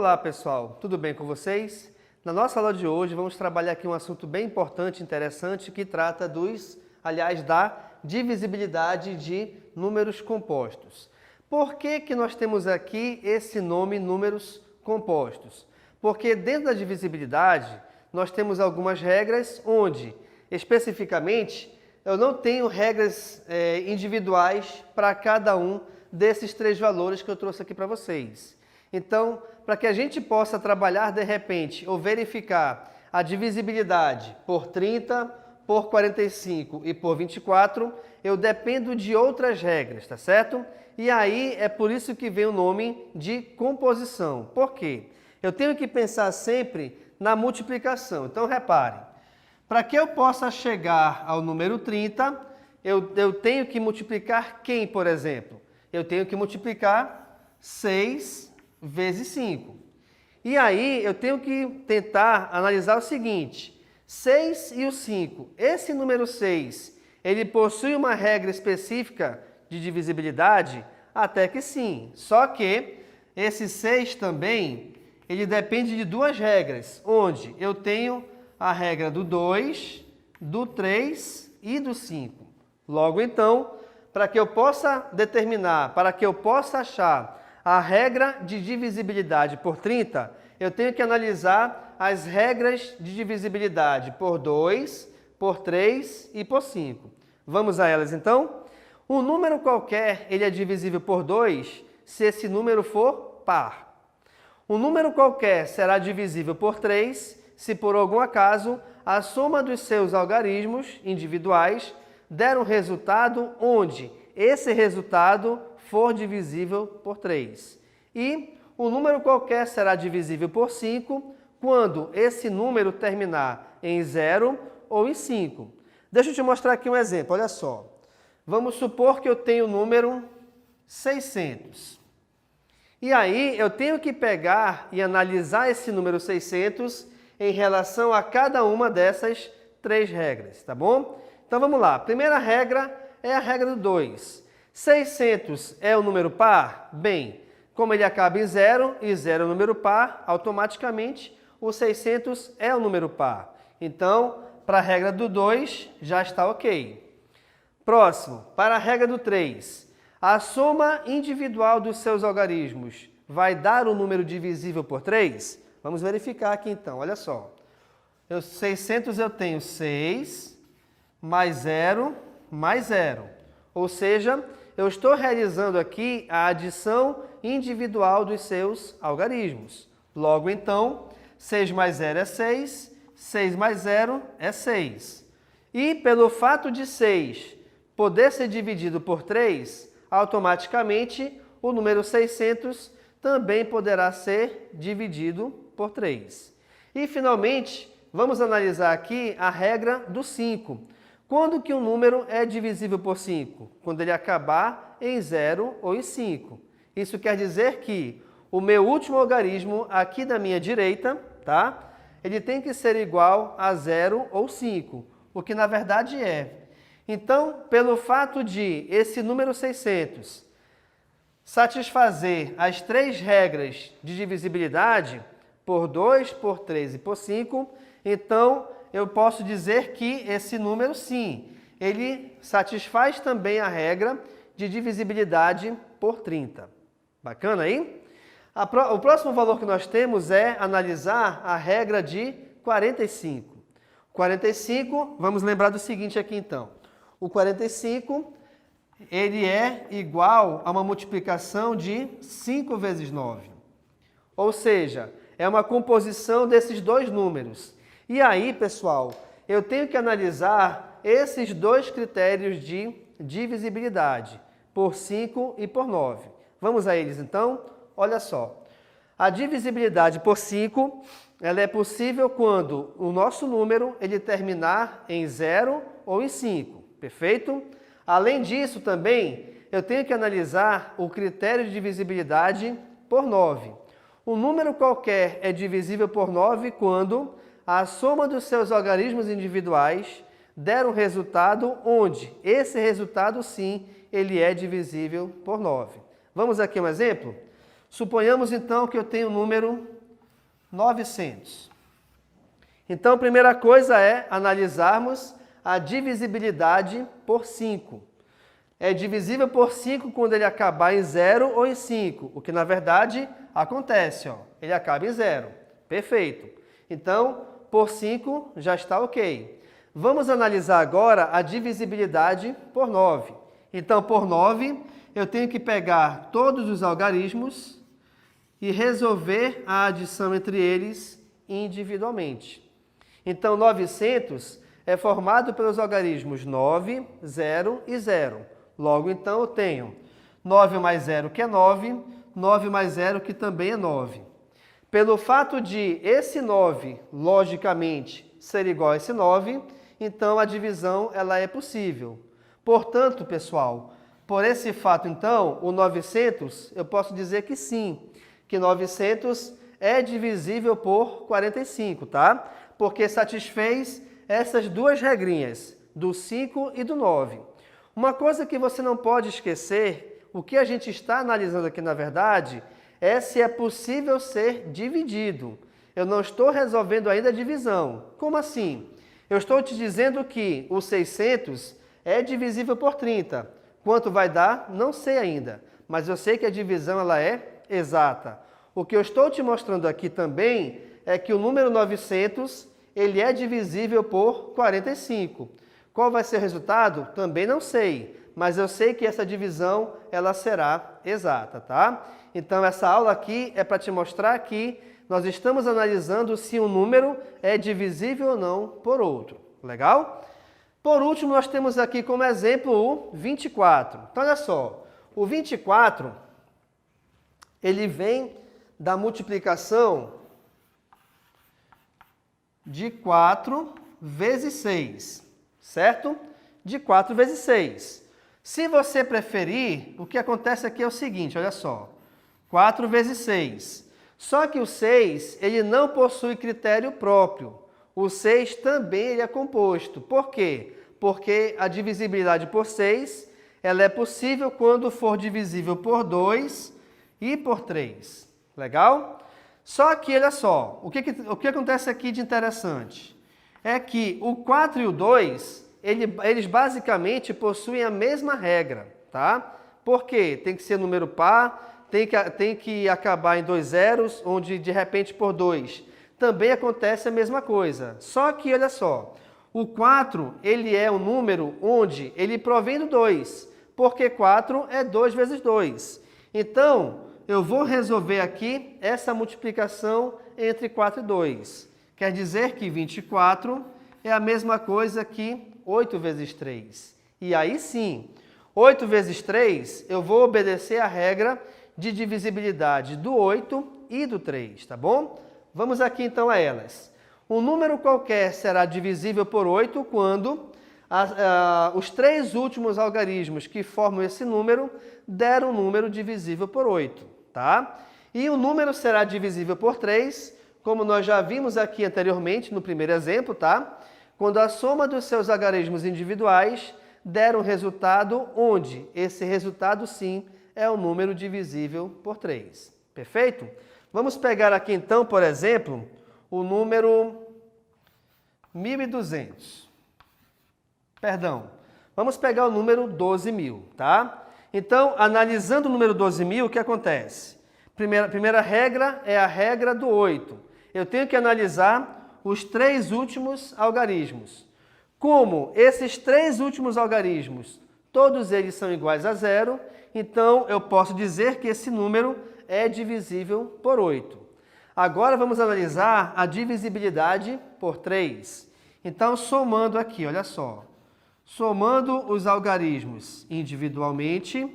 Olá pessoal, tudo bem com vocês? Na nossa aula de hoje vamos trabalhar aqui um assunto bem importante e interessante que trata da divisibilidade de números compostos. Por que nós temos aqui esse nome números compostos? Porque dentro da divisibilidade nós temos algumas regras onde, especificamente, eu não tenho regras individuais para cada um desses três valores que eu trouxe aqui para vocês. Então, para que a gente possa trabalhar de repente ou verificar a divisibilidade por 30, por 45 e por 24, eu dependo de outras regras, tá certo? E aí é por isso que vem o nome de composição. Por quê? Eu tenho que pensar sempre na multiplicação. Então, reparem, para que eu possa chegar ao número 30, eu tenho que multiplicar quem, por exemplo? Eu tenho que multiplicar 6 vezes 5. E aí eu tenho que tentar analisar o seguinte: 6 e o 5. Esse número 6, ele possui uma regra específica de divisibilidade? Até que sim. Só que esse 6 também, ele depende de duas regras, onde eu tenho a regra do 2, do 3 e do 5. Logo então, para que eu possa determinar, para que eu possa achar a regra de divisibilidade por 30, eu tenho que analisar as regras de divisibilidade por 2, por 3 e por 5. Vamos a elas então? Um número qualquer ele é divisível por 2 se esse número for par. Um número qualquer será divisível por 3 se por algum acaso a soma dos seus algarismos individuais der um resultado onde esse resultado for divisível por 3. E o número qualquer será divisível por 5 quando esse número terminar em 0 ou em 5. Deixa eu te mostrar aqui um exemplo, olha só. Vamos supor que eu tenho o número 600. E aí eu tenho que pegar e analisar esse número 600 em relação a cada uma dessas três regras, tá bom? Então vamos lá. A primeira regra é a regra do 2. 600 é um número par? Bem, como ele acaba em 0 e 0 é um número par, automaticamente o 600 é um número par. Então, para a regra do 2 já está ok. Próximo, para a regra do 3. A soma individual dos seus algarismos vai dar um número divisível por 3? Vamos verificar aqui então, olha só. 600 eu tenho 6 mais 0 mais 0. Ou seja, eu estou realizando aqui a adição individual dos seus algarismos. Logo então, 6 mais 0 é 6, 6 mais 0 é 6. E pelo fato de 6 poder ser dividido por 3, automaticamente o número 600 também poderá ser dividido por 3. E finalmente, vamos analisar aqui a regra do 5. Quando que um número é divisível por 5? Quando ele acabar em 0 ou em 5. Isso quer dizer que o meu último algarismo aqui da minha direita, tá? Ele tem que ser igual a 0 ou 5, o que na verdade é. Então, pelo fato de esse número 600 satisfazer as três regras de divisibilidade, por 2, por 3 e por 5, então eu posso dizer que esse número, sim, ele satisfaz também a regra de divisibilidade por 30. Bacana aí? O próximo valor que nós temos é analisar a regra de 45. 45, vamos lembrar do seguinte aqui então. O 45, ele é igual a uma multiplicação de 5 vezes 9. Ou seja, é uma composição desses dois números. E aí, pessoal, eu tenho que analisar esses dois critérios de divisibilidade, por 5 e por 9. Vamos a eles então? Olha só. A divisibilidade por 5, ela é possível quando o nosso número ele terminar em 0 ou em 5. Perfeito? Além disso também, eu tenho que analisar o critério de divisibilidade por 9. Um número qualquer é divisível por 9 quando a soma dos seus algarismos individuais der um resultado onde esse resultado, sim, ele é divisível por 9. Vamos aqui um exemplo? Suponhamos então que eu tenho o número 900. Então, a primeira coisa é analisarmos a divisibilidade por 5. É divisível por 5 quando ele acabar em 0 ou em 5, o que na verdade acontece, ó, ele acaba em 0. Perfeito. Então, por 5 já está ok. Vamos analisar agora a divisibilidade por 9. Então, por 9, eu tenho que pegar todos os algarismos e resolver a adição entre eles individualmente. Então, 900 é formado pelos algarismos 9, 0 e 0. Logo, então, eu tenho 9 mais 0, que é 9, 9 mais 0, que também é 9. Pelo fato de esse 9, logicamente, ser igual a esse 9, então a divisão ela é possível. Portanto, pessoal, por esse fato, então, o 900, eu posso dizer que sim, que 900 é divisível por 45, tá? Porque satisfez essas duas regrinhas, do 5 e do 9. Uma coisa que você não pode esquecer, o que a gente está analisando aqui, na verdade, é se é possível ser dividido. Eu não estou resolvendo ainda a divisão. Como assim? Eu estou te dizendo que o 600 é divisível por 30. Quanto vai dar? Não sei ainda, mas eu sei que a divisão ela é exata. O que eu estou te mostrando aqui também é que o número 900 ele é divisível por 45. Qual vai ser o resultado? Também não sei, mas eu sei que essa divisão ela será exata, tá? Então essa aula aqui é para te mostrar que nós estamos analisando se um número é divisível ou não por outro. Legal? Por último, nós temos aqui como exemplo o 24. Então, olha só, o 24, ele vem da multiplicação de 4 vezes 6, certo? De 4 vezes 6. Se você preferir, o que acontece aqui é o seguinte, olha só, 4 vezes 6. Só que o 6, ele não possui critério próprio. O 6 também ele é composto. Por quê? Porque a divisibilidade por 6, ela é possível quando for divisível por 2 e por 3. Legal? Só que, olha só, o que acontece aqui de interessante? É que o 4 e o 2, eles basicamente possuem a mesma regra, tá? Por quê? Tem que ser número par, tem que acabar em 2 zeros, onde de repente por 2 também acontece a mesma coisa. Só que, olha só, o 4 ele é um número onde ele provém do 2, porque 4 é 2 vezes 2. Então, eu vou resolver aqui essa multiplicação entre 4 e 2. Quer dizer que 24 é a mesma coisa que 8 vezes 3. E aí sim, 8 vezes 3, eu vou obedecer a regra de divisibilidade do 8 e do 3, tá bom? Vamos aqui então a elas. Um número qualquer será divisível por 8 quando os três últimos algarismos que formam esse número deram um número divisível por 8, tá? E o número será divisível por 3, como nós já vimos aqui anteriormente no primeiro exemplo, tá? Quando a soma dos seus algarismos individuais der um resultado onde esse resultado sim é um número divisível por 3. Perfeito? Vamos pegar aqui então, por exemplo, o número 1.200. Perdão, vamos pegar o número 12.000, tá? Então, analisando o número 12.000, o que acontece? Primeira regra é a regra do 8. Eu tenho que analisar os três últimos algarismos. Como esses três últimos algarismos, todos eles são iguais a 0, então eu posso dizer que esse número é divisível por 8. Agora vamos analisar a divisibilidade por 3. Então, somando aqui, olha só. Somando os algarismos individualmente,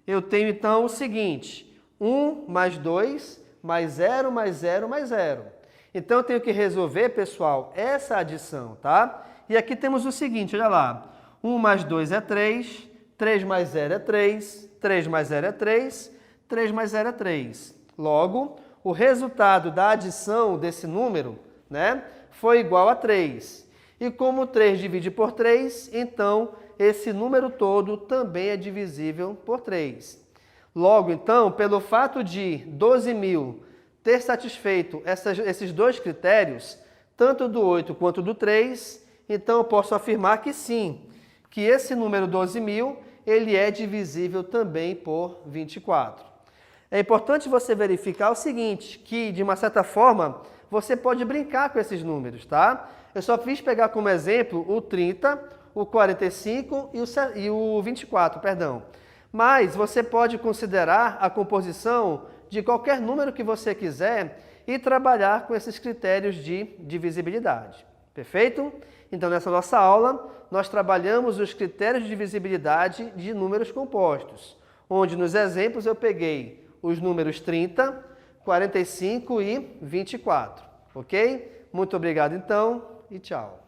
eu tenho então o seguinte, 1 mais 2 mais 0 mais 0 mais 0. Então, eu tenho que resolver, pessoal, essa adição, tá? E aqui temos o seguinte, olha lá. 1 mais 2 é 3, 3 mais 0 é 3, 3 mais 0 é 3, 3 mais 0 é 3. Logo, o resultado da adição desse número, né, foi igual a 3. E como 3 divide por 3, então esse número todo também é divisível por 3. Logo, então, pelo fato de 12.000 ter satisfeito esses dois critérios, tanto do 8 quanto do 3, então eu posso afirmar que sim, que esse número 12.000, ele é divisível também por 24. É importante você verificar o seguinte, que de uma certa forma você pode brincar com esses números, tá? Eu só fiz pegar como exemplo o 30, o 45 e o 24, perdão. Mas você pode considerar a composição de qualquer número que você quiser e trabalhar com esses critérios de divisibilidade. Perfeito? Então, nessa nossa aula, nós trabalhamos os critérios de divisibilidade de números compostos, onde nos exemplos eu peguei os números 30, 45 e 24. Ok? Muito obrigado, então, e tchau.